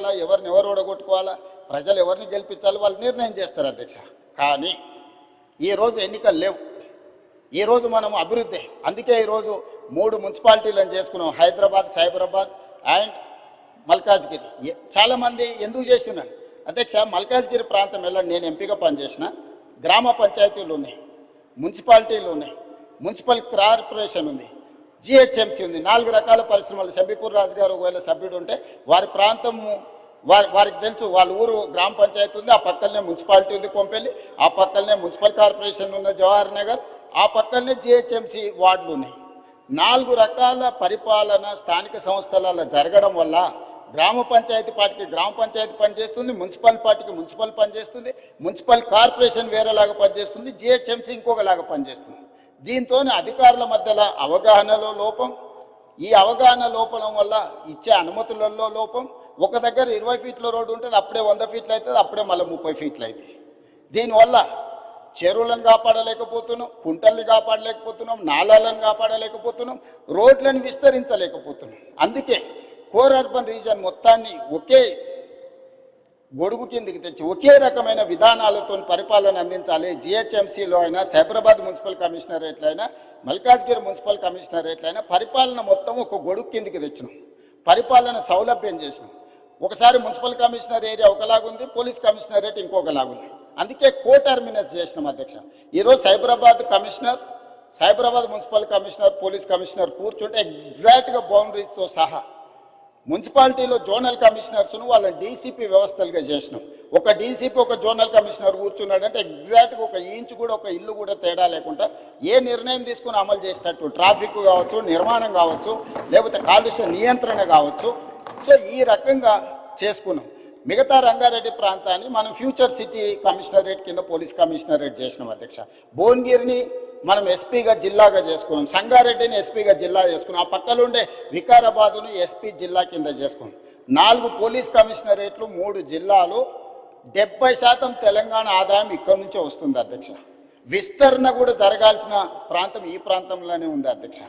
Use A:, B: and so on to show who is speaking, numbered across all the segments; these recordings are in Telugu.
A: చేయాలా, ఎవరిని ఎవరు ఓడగొట్టుకోవాలా, ప్రజలు ఎవరిని గెలిపించాలి వాళ్ళు నిర్ణయం చేస్తారు అధ్యక్ష. కానీ ఈరోజు ఎన్నికలు లేవు, ఈరోజు మనం అభివృద్ధి. అందుకే ఈరోజు 3 మున్సిపాలిటీలను చేసుకున్నాం, హైదరాబాద్, సైబరాబాద్ అండ్ మల్కాజ్గిరి. చాలామంది ఎందుకు చేసినాను అధ్యక్ష, మల్కాజ్గిరి ప్రాంతం వెళ్ళండి, నేను ఎంపీగా పనిచేసిన. గ్రామ పంచాయతీలు ఉన్నాయి, మున్సిపాలిటీలు ఉన్నాయి, మున్సిపల్ కార్పొరేషన్ ఉంది, జిహెచ్ఎంసీ ఉంది, 4 రకాల పరిశ్రమలు. శంబీపూర్ రాజు గారు ఒకవేళ సభ్యుడు ఉంటే వారి ప్రాంతము వారికి తెలుసు, వాళ్ళ ఊరు గ్రామ పంచాయతీ ఉంది, ఆ పక్కనే మున్సిపాలిటీ ఉంది కొంపెల్లి, ఆ పక్కనే మున్సిపల్ కార్పొరేషన్ ఉన్న జవహర్ నగర్, ఆ పక్కనే జిహెచ్ఎంసీ వార్డులు ఉన్నాయి. 4 రకాల పరిపాలన స్థానిక సంస్థలలో జరగడం వల్ల గ్రామ పంచాయతీ పార్టీకి గ్రామ పంచాయతీ పనిచేస్తుంది, మున్సిపల్ పార్టీకి మున్సిపల్ పనిచేస్తుంది, మున్సిపల్ కార్పొరేషన్ వేరేలాగా పనిచేస్తుంది, జిహెచ్ఎంసీ ఇంకొకలాగా పనిచేస్తుంది. దీంతో అధికారుల మధ్యలో అవగాహనలో లోపం, ఈ అవగాహన లోపం వల్ల ఇచ్చే అనుమతులలో లోపం. ఒక దగ్గర 20 ఫీట్ల రోడ్డు ఉంటుంది, అప్పుడే 100 ఫీట్లు అవుతుంది, అప్పుడే మళ్ళీ 30 ఫీట్లు అవుతుంది. దీనివల్ల చెరువులను కాపాడలేకపోతున్నాం, కుంటల్ని కాపాడలేకపోతున్నాం, నాళాలను కాపాడలేకపోతున్నాం, రోడ్లను విస్తరించలేకపోతున్నాం. అందుకే కోర్ అర్బన్ రీజన్ మొత్తాన్ని ఒకే గొడుగు కిందికి తెచ్చి ఒకే రకమైన విధానాలతో పరిపాలన అందించాలి. జిహెచ్ఎంసీలో అయినా, సైబరాబాద్ మున్సిపల్ కమిషనరేట్లో అయినా, మల్కాజ్గిరి మున్సిపల్ కమిషనరేట్లో అయినా పరిపాలన మొత్తం ఒక గొడుగు కిందికి తెచ్చినాం, పరిపాలన సౌలభ్యం చేసినాం. ఒకసారి మున్సిపల్ కమిషనర్ ఏరియా ఒకలాగుంది, పోలీస్ కమిషనరేట్ ఇంకొకలాగుంది. అందుకే కోటర్మినస్ చేసినాం అధ్యక్ష. ఈరోజు Cyberabad commissioner, Cyberabad municipal commissioner, police commissioner కూర్చుంటే ఎగ్జాక్ట్గా బౌండరీతో సహా మున్సిపాలిటీలో జోనల్ కమిషనర్స్ను వాళ్ళని డీసీపీ వ్యవస్థలుగా చేసినాం. ఒక డీసీపీ ఒక జోనల్ కమిషనర్ కూర్చున్నాడంటే ఎగ్జాక్ట్గా ఒక ఇంచు కూడా, ఒక ఇల్లు కూడా తేడా లేకుండా ఏ నిర్ణయం తీసుకుని అమలు చేసేటట్టు, ట్రాఫిక్ కావచ్చు, నిర్మాణం కావచ్చు, లేకపోతే కాలుష్య నియంత్రణ కావచ్చు. సో ఈ రకంగా చేసుకున్నాం. మిగతా రంగారెడ్డి ప్రాంతాన్ని మనం ఫ్యూచర్ సిటీ కమిషనరేట్ కింద పోలీస్ కమిషనరేట్ చేసినాం అధ్యక్ష. భువనగిరిని మనం ఎస్పీగా జిల్లాగా చేసుకున్నాం, సంగారెడ్డిని ఎస్పీగా జిల్లా చేసుకున్నాం, ఆ పక్కన ఉండే వికారాబాదును ఎస్పీ జిల్లా కింద చేసుకున్నాం. 4 పోలీస్ కమిషనరేట్లు, 3 జిల్లాలు, 70% తెలంగాణ ఆదాయం ఇక్కడి నుంచే వస్తుంది అధ్యక్ష. విస్తరణ కూడా జరగాల్సిన ప్రాంతం ఈ ప్రాంతంలోనే ఉంది అధ్యక్ష.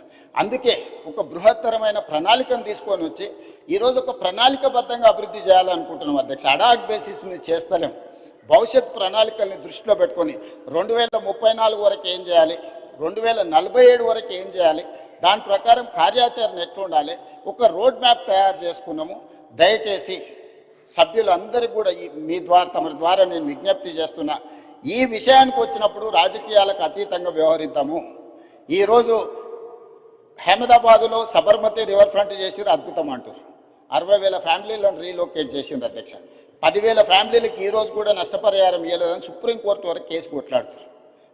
A: అందుకే ఒక బృహత్తరమైన ప్రణాళికను తీసుకొని వచ్చి ఈరోజు ఒక ప్రణాళికబద్ధంగా అభివృద్ధి చేయాలనుకుంటున్నాం అధ్యక్ష. అడాక్ బేసిస్ మీద చేస్తలేం. భవిష్యత్ ప్రణాళికల్ని దృష్టిలో పెట్టుకొని 2034 వరకు ఏం చేయాలి, 2047 వరకు ఏం చేయాలి, దాని ప్రకారం కార్యాచరణ ఎట్లుండాలి, ఒక రోడ్ మ్యాప్ తయారు చేసుకున్నాము. దయచేసి సభ్యులందరికీ కూడా మీ ద్వారా, తమ ద్వారా నేను విజ్ఞప్తి చేస్తున్నా, ఈ విషయానికి వచ్చినప్పుడు రాజకీయాలకు అతీతంగా వ్యవహరిద్దాము. ఈరోజు అహ్మదాబాదులో సబర్మతి రివర్ ఫ్రంట్ చేసిరు, అద్భుతం అంటారు. 60,000 ఫ్యామిలీలను రీలొకేట్ చేసింది అధ్యక్ష. 10,000 ఫ్యామిలీలకు ఈరోజు కూడా నష్టపరిహారం ఇవ్వలేదని సుప్రీంకోర్టు వరకు కేసు కొట్లాడుతారు.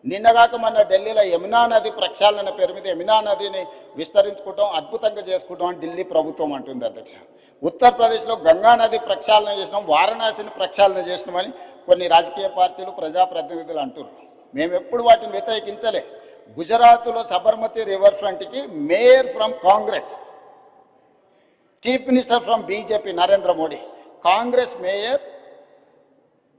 A: నిన్నగాక మన ఢిల్లీలో యమునా నది ప్రక్షాళన పేరు మీద యమునా నదిని విస్తరించుకుంటాం, అద్భుతంగా చేసుకుంటాం అని ఢిల్లీ ప్రభుత్వం అంటుంది అధ్యక్ష. ఉత్తరప్రదేశ్లో గంగా నది ప్రక్షాళన చేసినాం, వారణాసిని ప్రక్షాళన చేసినామని కొన్ని రాజకీయ పార్టీలు, ప్రజాప్రతినిధులు అంటున్నారు. మేము ఎప్పుడు వాటిని వ్యతిరేకించలే. గుజరాత్లో సబర్మతి రివర్ ఫ్రంట్కి mayor from Congress, chief minister from BJP Narendra Modi, Congress mayor,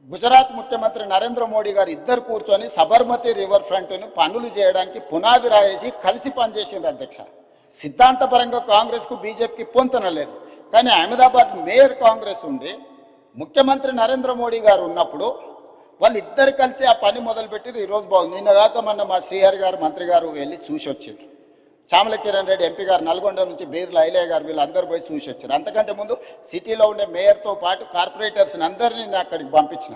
A: Gujarat ముఖ్యమంత్రి నరేంద్ర మోడీ గారు ఇద్దరు కూర్చొని సబర్మతి రివర్ ఫ్రంట్ను పనులు చేయడానికి పునాది రాయేసి కలిసి పనిచేసింది అధ్యక్ష. సిద్ధాంతపరంగా కాంగ్రెస్కు బీజేపీకి పొంతన లేదు. కానీ అహ్మదాబాద్ మేయర్ కాంగ్రెస్ ఉంది, ముఖ్యమంత్రి నరేంద్ర మోడీ గారు ఉన్నప్పుడు వాళ్ళిద్దరు కలిసి ఆ పని మొదలుపెట్టి ఈరోజు బాగుంది. నిన్నగాక మొన్న మా శ్రీహరి గారు మంత్రి గారు వెళ్ళి చూసి వచ్చిండ్రు. చామల కిరణ్ రెడ్డి ఎంపీ గారు నల్గొండ నుంచి, బీర్ల ఐలయ్య గారు, వీళ్ళందరూ పోయి చూసి వచ్చారు. అంతకంటే ముందు సిటీలో ఉండే మేయర్తో పాటు కార్పొరేటర్స్ని అందరినీ నేను అక్కడికి పంపించిన,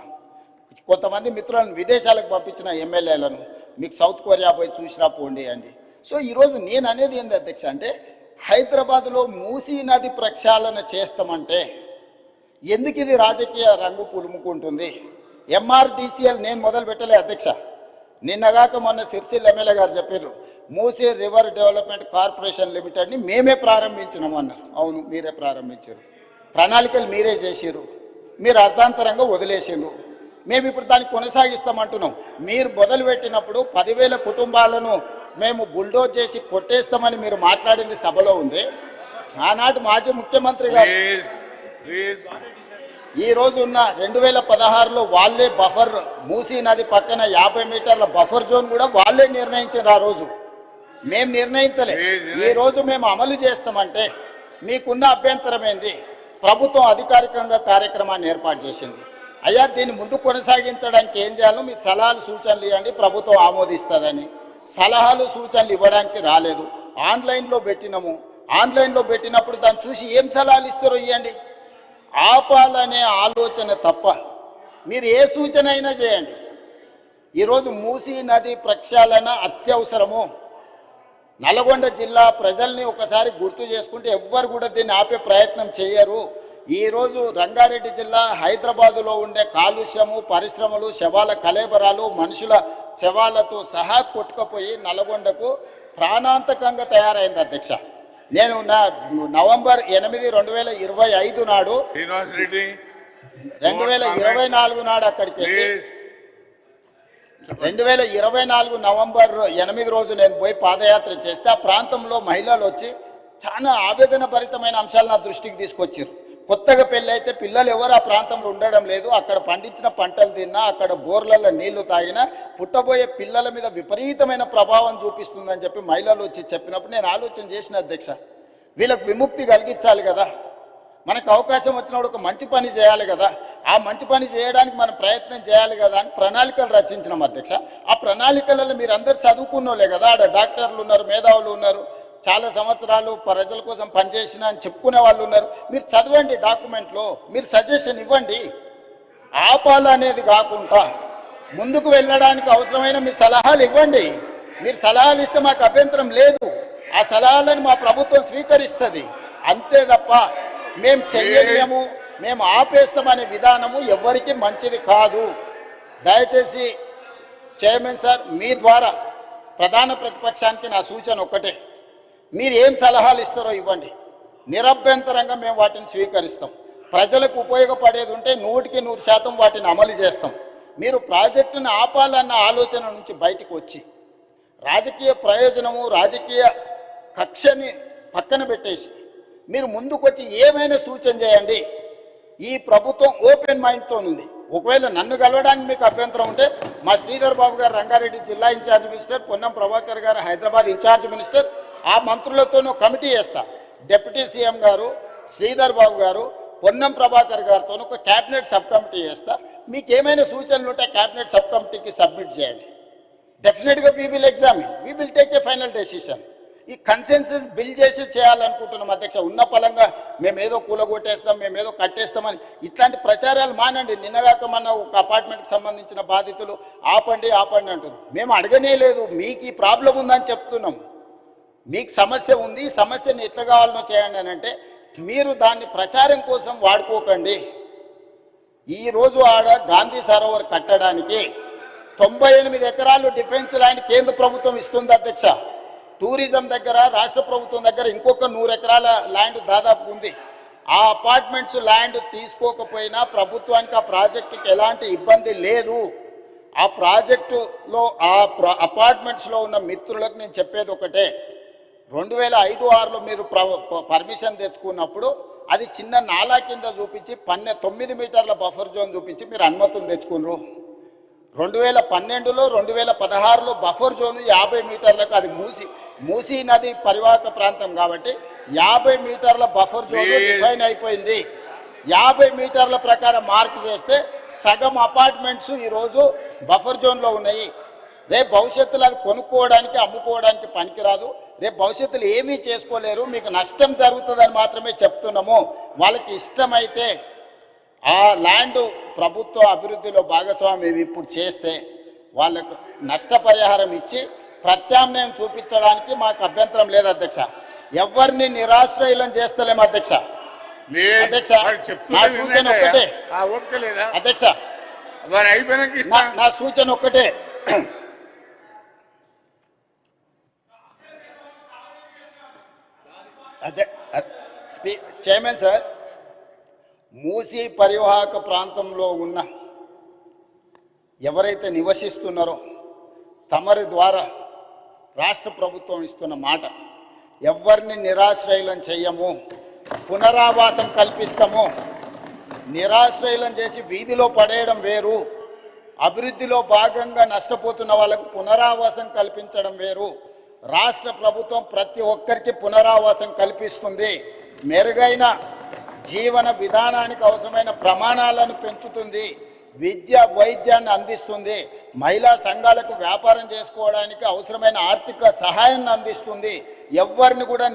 A: కొంతమంది మిత్రులను విదేశాలకు పంపించిన, ఎమ్మెల్యేలను, మీకు సౌత్ కొరియా పోయి చూసిరా పోండి అండి. సో ఈరోజు నేను అనేది ఏంది అధ్యక్ష అంటే, హైదరాబాద్లో మూసీ నది ప్రక్షాళన చేస్తామంటే ఎందుకు ఇది రాజకీయ రంగు పులుముకుంటుంది? ఎంఆర్డీసీఎల్ నేను మొదలు పెట్టలే అధ్యక్ష. నిన్నగాక మొన్న సిరిసిల్ల ఎమ్మెల్యే గారు చెప్పారు, మూసీ రివర్ డెవలప్మెంట్ కార్పొరేషన్ లిమిటెడ్ని మేమే ప్రారంభించినాము అన్నారు. అవును, మీరే ప్రారంభించారు, ప్రణాళికలు మీరే చేసారు, మీరు అర్థాంతరంగా వదిలేసారు. మేము ఇప్పుడు దాన్ని కొనసాగిస్తామంటున్నాం. మీరు మొదలుపెట్టినప్పుడు 10,000 కుటుంబాలను మేము బుల్డోజ్ చేసి కొట్టేస్తామని మీరు మాట్లాడింది సభలో ఉంది. ఆనాటి మాజీ ముఖ్యమంత్రి గారు ఈ రోజు ఉన్న 2016లో వాళ్ళే బఫర్, మూసీ నది పక్కన 50 మీటర్ల బఫర్ జోన్ కూడా వాళ్ళే నిర్ణయించారు. ఆ రోజు మేము నిర్ణయించలే. ఈ రోజు మేము అమలు చేస్తామంటే మీకున్న అభ్యంతరం ఏంది? ప్రభుత్వం అధికారికంగా కార్యక్రమాన్ని ఏర్పాటు చేసింది. అయ్యా దీన్ని ముందు కొనసాగించడానికి ఏం చేయాలో మీరు సలహాలు సూచనలు ఇవ్వండి, ప్రభుత్వం ఆమోదిస్తుందని. సలహాలు సూచనలు ఇవ్వడానికి రాలేదు. ఆన్లైన్లో పెట్టినాము. ఆన్లైన్లో పెట్టినప్పుడు దాన్ని చూసి ఏం సలహాలు ఇస్తారో ఇవ్వండి. ఆపాలనే ఆలోచన తప్ప మీరు ఏ సూచన అయినా చేయండి. ఈరోజు మూసీ నది ప్రక్షాళన అత్యవసరము. నల్గొండ జిల్లా ప్రజల్ని ఒకసారి గుర్తు చేసుకుంటే ఎవ్వరు కూడా దీన్ని ఆపే ప్రయత్నం చేయరు. ఈరోజు రంగారెడ్డి జిల్లా హైదరాబాదులో ఉండే కాలుష్యము, పరిశ్రమలు, శవాల కలేబరాలు, మనుషుల శవాలతో సహా కొట్టుకుపోయి నల్గొండకు ప్రాణాంతకంగా తయారైంది అధ్యక్ష. నేను నవంబర్ 8, 2025 నాడు 2024 నాడు అక్కడికి వెళ్ళి 2024 నవంబర్ 8 రోజు నేను పోయి పాదయాత్ర చేస్తే ఆ ప్రాంతంలో మహిళలు వచ్చి చాలా ఆవేదన భరితమైన అంశాలు నా దృష్టికి తీసుకొచ్చారు. కొత్తగా పెళ్ళి అయితే పిల్లలు ఎవరు ఆ ప్రాంతంలో ఉండడం లేదు. అక్కడ పండించిన పంటలు తిన్నా, అక్కడ బోర్లలో నీళ్లు తాగినా పుట్టబోయే పిల్లల మీద విపరీతమైన ప్రభావం చూపిస్తుందని చెప్పి మహిళలు వచ్చి చెప్పినప్పుడు నేను ఆలోచన చేసిన అధ్యక్ష, వీళ్ళకు విముక్తి కలిగించాలి కదా, మనకు అవకాశం వచ్చినప్పుడు ఒక మంచి పని చేయాలి కదా, ఆ మంచి పని చేయడానికి మనం ప్రయత్నం చేయాలి కదా అని ప్రణాళికలు రచించినాం అధ్యక్ష. ఆ ప్రణాళికలలో మీరు అందరు చదువుకున్నోలే కదా, ఆడ డాక్టర్లు ఉన్నారు, మేధావులు ఉన్నారు, చాలా సంవత్సరాలు ప్రజల కోసం పనిచేసిన అని చెప్పుకునే వాళ్ళు ఉన్నారు. మీరు చదవండి, డాక్యుమెంట్లో మీరు సజెషన్ ఇవ్వండి. ఆపాలనేది కాకుండా ముందుకు వెళ్ళడానికి అవసరమైన మీ సలహాలు ఇవ్వండి. మీరు సలహాలు ఇస్తే మాకు అభ్యంతరం లేదు. ఆ సలహాలను మా ప్రభుత్వం స్వీకరిస్తుంది. అంతే తప్ప మేము చెయ్యలేము, మేము ఆపేస్తామనే విధానము ఎవరికి మంచిది కాదు. దయచేసి చైర్మన్ సార్, మీ ద్వారా ప్రధాన ప్రతిపక్షానికి నా సూచన ఒక్కటే, మీరు ఏం సలహాలు ఇస్తారో ఇవ్వండి. నిరభ్యంతరంగా మేము వాటిని స్వీకరిస్తాం. ప్రజలకు ఉపయోగపడేది ఉంటే 100% వాటిని అమలు చేస్తాం. మీరు ప్రాజెక్టును ఆపాలన్న ఆలోచన నుంచి బయటకు వచ్చి రాజకీయ ప్రయోజనము, రాజకీయ కక్షని పక్కన పెట్టేసి మీరు ముందుకొచ్చి ఏమైనా సూచన చేయండి. ఈ ప్రభుత్వం ఓపెన్ మైండ్తో ఉంది. ఒకవేళ నన్ను కలవడానికి మీకు అభ్యంతరం ఉంటే మా శ్రీధర్ బాబు గారు రంగారెడ్డి జిల్లా ఇన్ఛార్జ్ మినిస్టర్, పొన్నం ప్రభాకర్ గారు హైదరాబాద్ ఇన్ఛార్జ్ మినిస్టర్, ఆ మంత్రులతోనూ కమిటీ వేస్తా. డిప్యూటీ సీఎం గారు, శ్రీధర్ బాబు గారు, పొన్నం ప్రభాకర్ గారితో ఒక క్యాబినెట్ సబ్ కమిటీ వేస్తా. మీకు ఏమైనా సూచనలు ఉంటే క్యాబినెట్ సబ్ కమిటీకి సబ్మిట్ చేయండి. డెఫినెట్గా we will examine, we will take a final decision. ఈ కన్సెన్సస్ బిల్డ్ చేసి చేయాలనుకుంటున్నాం అధ్యక్ష. ఉన్న పలంగా మేమేదో కూలగొట్టేస్తాం, మేమేదో కట్టేస్తామని ఇట్లాంటి ప్రచారాలు మానండి. నిన్నగాక మన ఒక అపార్ట్మెంట్కి సంబంధించిన బాధితులు ఆపండి ఆపండి అంటారు. మేము అడగనే లేదు, మీకు ఈ ప్రాబ్లం ఉందని చెప్తున్నాం. మీకు సమస్య ఉంది, ఈ సమస్యను ఎట్లా కావాలనో చేయండి అని అంటే మీరు దాన్ని ప్రచారం కోసం వాడుకోకండి. ఈరోజు ఆడ గాంధీ సరోవర్ కట్టడానికి 98 ఎకరాలు డిఫెన్స్ ల్యాండ్ కేంద్ర ప్రభుత్వం ఇస్తుంది అధ్యక్ష. టూరిజం దగ్గర రాష్ట్ర ప్రభుత్వం దగ్గర ఇంకొక 100 ఎకరాల ల్యాండ్ దాదాపు ఉంది. ఆ అపార్ట్మెంట్స్ ల్యాండ్ తీసుకోకపోయినా ప్రభుత్వానికి ఆ ప్రాజెక్టుకి ఎలాంటి ఇబ్బంది లేదు. ఆ ప్రాజెక్టులో అపార్ట్మెంట్స్లో ఉన్న మిత్రులకు నేను చెప్పేది ఒకటే, 2005-06లో మీరు పర్మిషన్ తెచ్చుకున్నప్పుడు అది చిన్న నాలా కింద చూపించి 9 మీటర్ల బఫర్ జోన్ చూపించి మీరు అనుమతులు తెచ్చుకున్నారు. 2012లో 2016లో బఫర్ జోన్ 50 మీటర్లకు, అది మూసీ నది పరివాహక ప్రాంతం కాబట్టి 50 మీటర్ల బఫర్ జోన్ డిఫైన్ అయిపోయింది. 50 మీటర్ల ప్రకారం మార్క్ చేస్తే సగం అపార్ట్మెంట్స్ ఈరోజు బఫర్ జోన్లో ఉన్నాయి. రేపు భవిష్యత్తులో అది కొనుక్కోవడానికి, అమ్ముకోవడానికి పనికిరాదు. రేపు భవిష్యత్తులో ఏమీ చేసుకోలేరు, మీకు నష్టం జరుగుతుందని మాత్రమే చెప్తున్నాము. వాళ్ళకి ఇష్టమైతే ఆ ల్యాండ్ ప్రభుత్వ అభివృద్ధిలో భాగస్వామ్యం ఇప్పుడు చేస్తే వాళ్ళకు నష్టపరిహారం ఇచ్చి ప్రత్యామ్నాయం చూపించడానికి మాకు అభ్యంతరం లేదు అధ్యక్ష. ఎవరిని నిరాశ్రయులను చేస్తలేము అధ్యక్ష. అధ్యక్ష నా సూచన ఒక్కటే అధ్యక్ష, నా సూచన ఒక్కటే, అదే చైర్మన్ సార్, మూసీ పరివాహక ప్రాంతంలో ఉన్న ఎవరైతే నివసిస్తున్నారో తమరి ద్వారా రాష్ట్ర ప్రభుత్వం ఇస్తున్న మాట, ఎవరిని నిరాశ్రయులను చెయ్యము, పునరావాసం కల్పిస్తాము. నిరాశ్రయులను చేసి వీధిలో పడేయడం వేరు, అభివృద్ధిలో భాగంగా నష్టపోతున్న వాళ్ళకు పునరావాసం కల్పించడం వేరు. రాష్ట్ర ప్రభుత్వం ప్రతి ఒక్కరికి పునరావాసం కల్పిస్తుంది. మెరుగైన జీవన విధానానికి అవసరమైన ప్రమాణాలను పెంచుతుంది, విద్య వైద్యాన్ని అందిస్తుంది, మహిళా సంఘాలకు వ్యాపారం చేసుకోవడానికి అవసరమైన ఆర్థిక సహాయాన్ని అందిస్తుంది. ఎవరిని కూడా